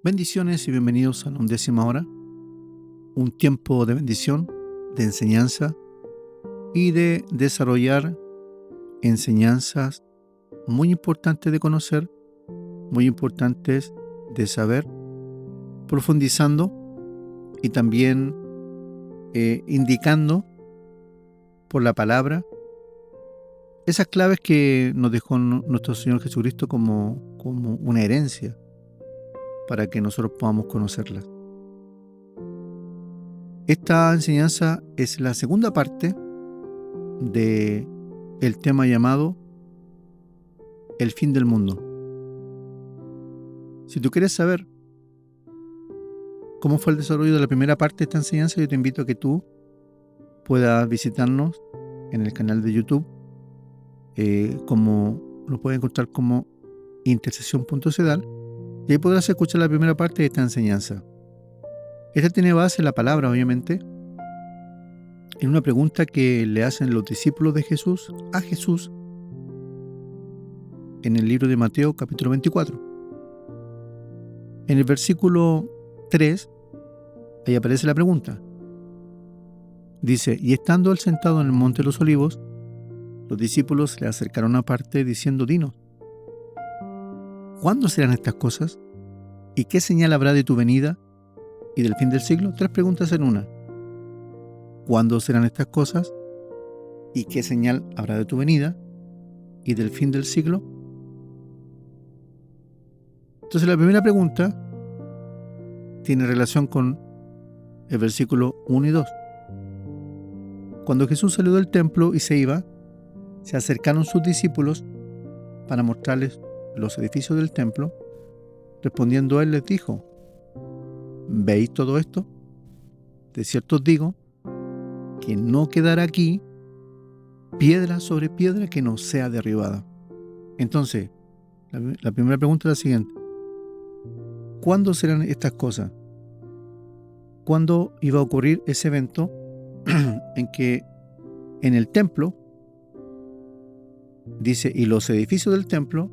Bendiciones y bienvenidos a la 11ª hora, un tiempo de bendición, de enseñanza y de desarrollar enseñanzas muy importantes de conocer, muy importantes de saber, profundizando y también indicando por la palabra esas claves que nos dejó nuestro Señor Jesucristo como una herencia para que nosotros podamos conocerlas. Esta enseñanza es la segunda parte de el tema llamado El fin del mundo. Si tú quieres saber cómo fue el desarrollo de la primera parte de esta enseñanza, yo te invito a que tú puedas visitarnos en el canal de YouTube, como lo puedes encontrar como intercesión.cedal, y ahí podrás escuchar la primera parte de esta enseñanza. Esta tiene base en la palabra, obviamente, en una pregunta que le hacen los discípulos de Jesús a Jesús en el libro de Mateo capítulo 24. En el versículo 3, ahí aparece la pregunta. Dice: y estando él sentado en el monte de los olivos, los discípulos le acercaron aparte diciendo: dinos, ¿cuándo serán estas cosas? ¿Y qué señal habrá de tu venida y del fin del siglo? Tres preguntas en una. ¿Cuándo serán estas cosas? ¿Y qué señal habrá de tu venida y del fin del siglo? Entonces la primera pregunta tiene relación con el versículo 1 y 2. Cuando Jesús salió del templo y se iba, se acercaron sus discípulos para mostrarles los edificios del templo. Respondiendo a él les dijo: ¿veis todo esto? De cierto os digo que no quedará aquí piedra sobre piedra que no sea derribada. Entonces, la primera pregunta es la siguiente: ¿cuándo serán estas cosas? ¿Cuándo iba a ocurrir ese evento en que en el templo, dice, y los edificios del templo,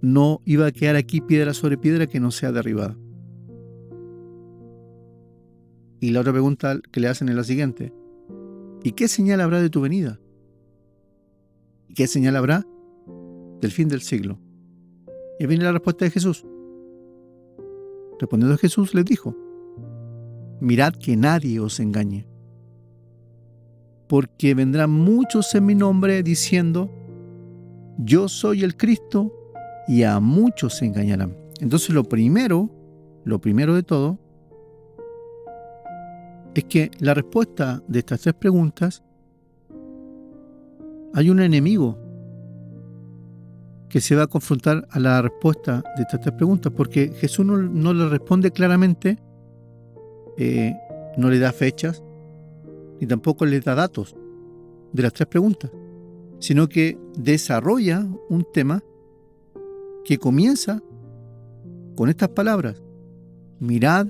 no iba a quedar aquí piedra sobre piedra que no sea derribada? Y la otra pregunta que le hacen es la siguiente: ¿y qué señal habrá de tu venida? ¿Y qué señal habrá del fin del siglo? Y viene la respuesta de Jesús. Respondiendo Jesús les dijo: mirad que nadie os engañe, porque vendrán muchos en mi nombre diciendo: yo soy el Cristo, y a muchos se engañarán. Entonces lo primero de todo es que la respuesta de estas tres preguntas, hay un enemigo que se va a confrontar a la respuesta de estas tres preguntas, porque Jesús no le responde claramente, no le da fechas, ni tampoco le da datos de las tres preguntas, sino que desarrolla un tema que comienza con estas palabras: mirad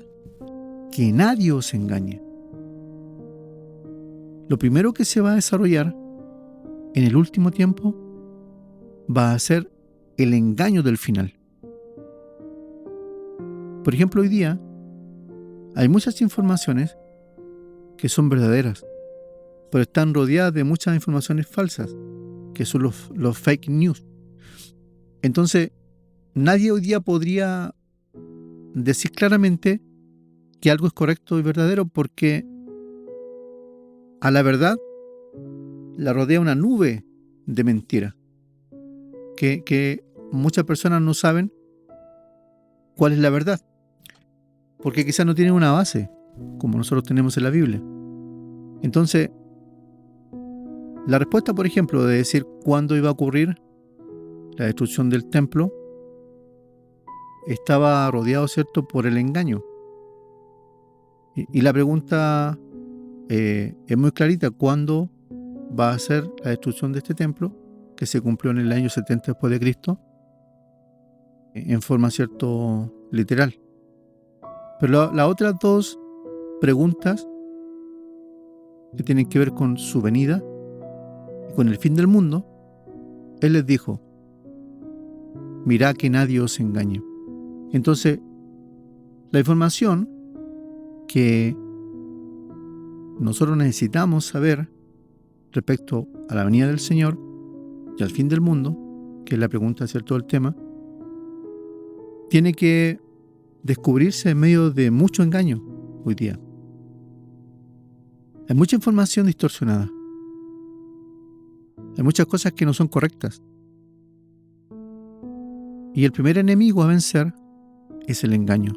que nadie os engañe. Lo primero que se va a desarrollar en el último tiempo va a ser el engaño del final. Por ejemplo, hoy día hay muchas informaciones que son verdaderas, pero están rodeadas de muchas informaciones falsas, que son los fake news. Entonces, nadie hoy día podría decir claramente que algo es correcto y verdadero, porque a la verdad la rodea una nube de mentira, que muchas personas no saben cuál es la verdad, porque quizás no tienen una base como nosotros tenemos en la Biblia. Entonces, la respuesta, por ejemplo, de decir cuándo iba a ocurrir la destrucción del templo, estaba rodeado, ¿cierto?, por el engaño. Y la pregunta es muy clarita: ¿cuándo va a ser la destrucción de este templo, que se cumplió en el año 70 después de Cristo, en forma, ¿cierto?, literal? Pero las otras dos preguntas, que tienen que ver con su venida y con el fin del mundo, él les dijo: mirad que nadie os engañe. Entonces, La información que nosotros necesitamos saber respecto a la venida del Señor y al fin del mundo, que es la pregunta, ¿cierto?, del tema, tiene que descubrirse en medio de mucho engaño hoy día. Hay mucha información distorsionada. Hay muchas cosas que no son correctas. Y el primer enemigo a vencer es el engaño.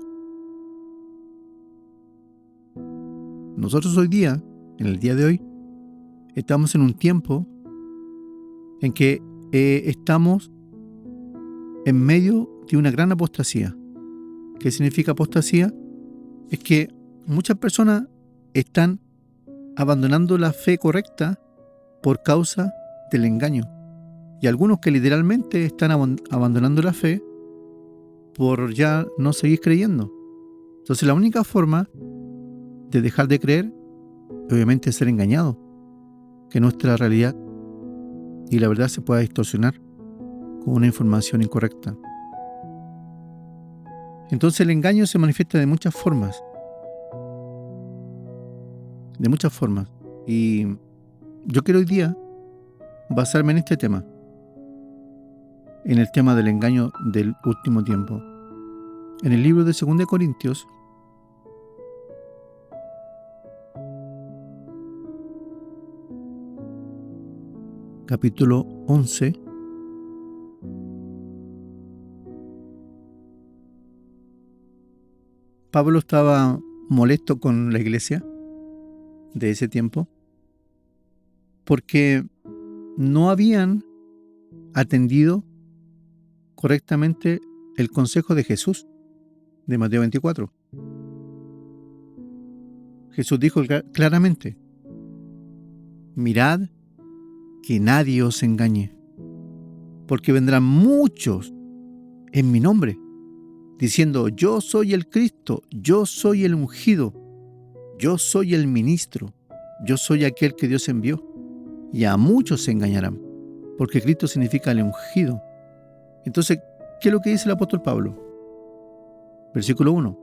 Nosotros hoy día, en el día de hoy, estamos en un tiempo en que estamos en medio de una gran apostasía. ¿Qué significa apostasía? Es que muchas personas están abandonando la fe correcta por causa del engaño. Y algunos que literalmente están abandonando la fe por ya no seguir creyendo. Entonces la única forma de dejar de creer, obviamente, es ser engañado. Que nuestra realidad y la verdad se pueda distorsionar con una información incorrecta. Entonces el engaño se manifiesta de muchas formas. De muchas formas. Y yo quiero hoy día basarme en este tema. En el tema del engaño del último tiempo. En el libro de 2 Corintios, capítulo 11, Pablo estaba molesto con la iglesia de ese tiempo porque no habían atendido correctamente el consejo de Jesús de Mateo 24. Jesús dijo claramente: mirad que nadie os engañe, porque vendrán muchos en mi nombre, diciendo: yo soy el Cristo, yo soy el ungido, yo soy el ministro, yo soy aquel que Dios envió. Y a muchos se engañarán, porque Cristo significa el ungido. Entonces, ¿qué es lo que dice el apóstol Pablo? Versículo 1.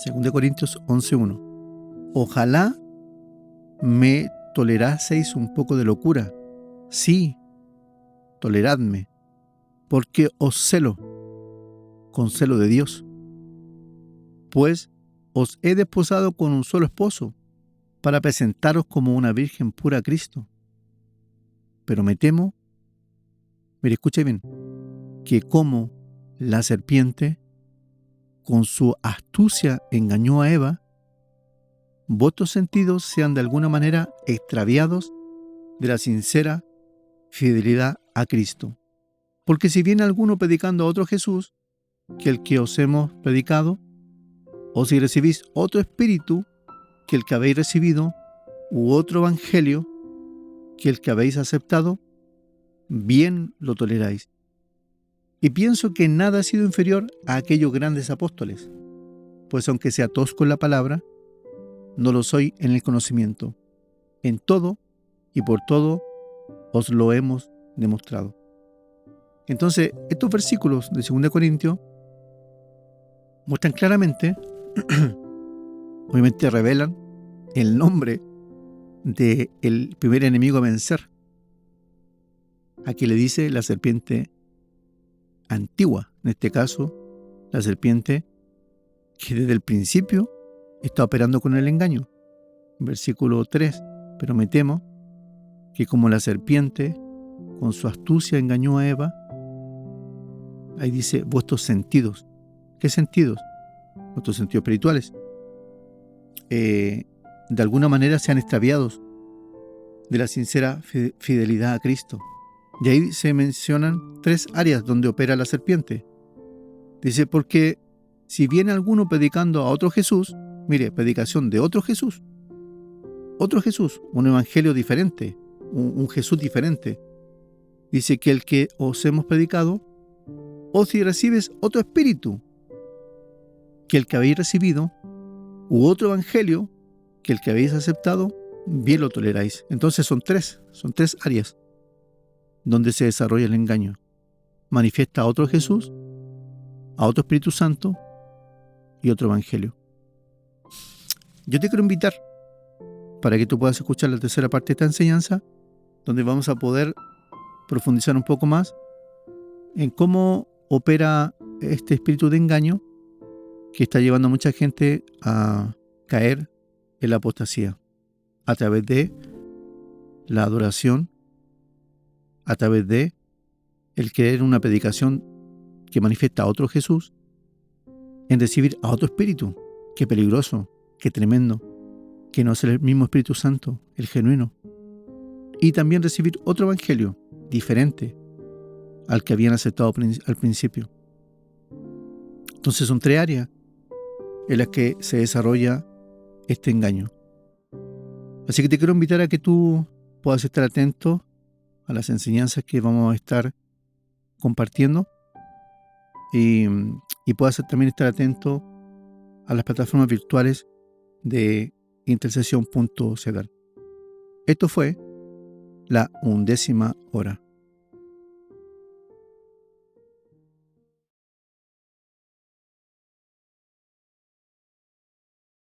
2 Corintios 11:1. Ojalá me toleraseis un poco de locura. Sí, toleradme, porque os celo con celo de Dios. Pues os he desposado con un solo esposo, para presentaros como una virgen pura a Cristo. Pero me temo, mire, escuche bien, que como la serpiente con su astucia engañó a Eva, vuestros sentidos sean de alguna manera extraviados de la sincera fidelidad a Cristo. Porque si viene alguno predicando a otro Jesús que el que os hemos predicado, o si recibís otro espíritu que el que habéis recibido, u otro evangelio que el que habéis aceptado, bien lo toleráis. Y pienso que nada ha sido inferior a aquellos grandes apóstoles, pues aunque sea tosco en la palabra, no lo soy en el conocimiento. En todo y por todo os lo hemos demostrado. Entonces, estos versículos de 2 Corintios muestran claramente, obviamente revelan el nombre del primer enemigo a vencer. Aquí le dice la serpiente antigua, en este caso, la serpiente que desde el principio está operando con el engaño. Versículo 3. Pero me temo que como la serpiente con su astucia engañó a Eva, ahí dice vuestros sentidos. ¿Qué sentidos? Nuestros sentidos espirituales. De alguna manera sean extraviados de la sincera fidelidad a Cristo. Y ahí se mencionan 3 áreas donde opera la serpiente. Dice, porque si viene alguno predicando a otro Jesús, mire, predicación de otro Jesús, un evangelio diferente, un Jesús diferente. Dice que el que os hemos predicado, o si recibes otro espíritu que el que habéis recibido, u otro evangelio que el que habéis aceptado, bien lo toleráis. Entonces son tres áreas donde se desarrolla el engaño. Manifiesta a otro Jesús, a otro Espíritu Santo y otro evangelio. Yo te quiero invitar para que tú puedas escuchar la tercera parte de esta enseñanza, donde vamos a poder profundizar un poco más en cómo opera este espíritu de engaño que está llevando a mucha gente a caer en la apostasía a través de la adoración, a través de el creer en una predicación que manifiesta a otro Jesús, en recibir a otro espíritu. Qué peligroso, qué tremendo, que no es el mismo Espíritu Santo, el genuino. Y también recibir otro evangelio diferente al que habían aceptado al principio. Entonces son 3 áreas en las que se desarrolla este engaño. Así que te quiero invitar a que tú puedas estar atento a las enseñanzas que vamos a estar compartiendo y puedas también estar atento a las plataformas virtuales de intercesión.cedar. Esto fue la 11ª hora.